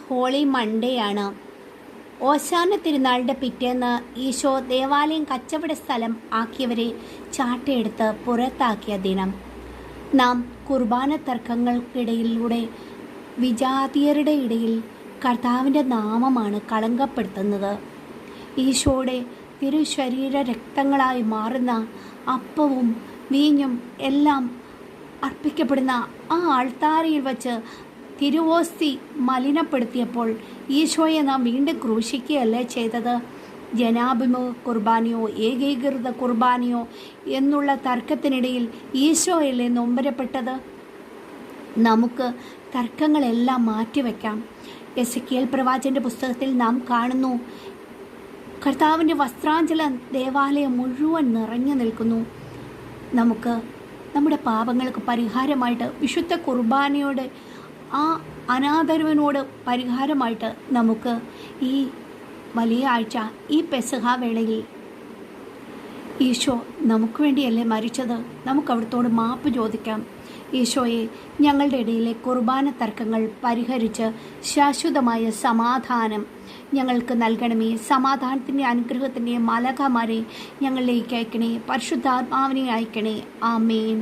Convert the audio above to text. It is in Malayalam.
ഹോളി മൺഡേ ആണ്. ഓശാന തിരുനാളിൻ്റെ പിറ്റേന്ന് ഈശോ ദേവാലയം കച്ചവട സ്ഥലം ആക്കിയവരെ ചാട്ടയെടുത്ത് പുറത്താക്കിയ ദിനം. നാം കുർബാന തർക്കങ്ങൾക്കിടയിലൂടെ വിജാതീയരുടെ ഇടയിൽ കർത്താവിൻ്റെ നാമമാണ് കളങ്കപ്പെടുത്തുന്നത്. ഈശോയുടെ തിരുശരീര രക്തങ്ങളായി മാറുന്ന അപ്പവും വീഞ്ഞും എല്ലാം അർപ്പിക്കപ്പെടുന്ന ആ ആൾത്താരയിൽ വച്ച് തിരുവോസ്തി മലിനപ്പെടുത്തിയപ്പോൾ ഈശോയെ നാം വീണ്ടും ക്രൂശിക്കുകയല്ലേ ചെയ്തത്? ജനാഭിമുഖ കുർബാനയോ ഏകീകൃത കുർബാനയോ എന്നുള്ള തർക്കത്തിനിടയിൽ ഈശോയല്ലേ നൊമ്പരപ്പെട്ടത്? നമുക്ക് തർക്കങ്ങളെല്ലാം മാറ്റിവെക്കാം. എസെക്കിയേൽ പ്രവാചകന്റെ പുസ്തകത്തിൽ നാം കാണുന്നു, കർത്താവിൻ്റെ വസ്ത്രാഞ്ചലം ദേവാലയം മുഴുവൻ നിറഞ്ഞു നിൽക്കുന്നു. നമുക്ക് നമ്മുടെ പാപങ്ങൾക്ക് പരിഹാരമായിട്ട് വിശുദ്ധ കുർബാനയോട് ആ അനാദരവിനോട് പരിഹാരമായിട്ട് നമുക്ക് ഈ വലിയ ആഴ്ച, ഈ പെസഹ വേളയിൽ ഈശോ നമുക്ക് വേണ്ടിയല്ലേ മരിച്ചത്? നമുക്ക് അവിടുത്തോട് മാപ്പ് ചോദിക്കാം. ഈശോയെ, ഞങ്ങളുടെ ഇടയിലെ കുർബാന തർക്കങ്ങൾ പരിഹരിച്ച് ശാശ്വതമായ സമാധാനം ഞങ്ങൾക്ക് നൽകണമേ. സമാധാനത്തിൻ്റെ അനുഗ്രഹത്തിൻ്റെ മലകമാരെ ഞങ്ങളിലേക്ക് അയക്കണേ. പരിശുദ്ധാത്മാവിനെ അയക്കണേ. ആമേൻ.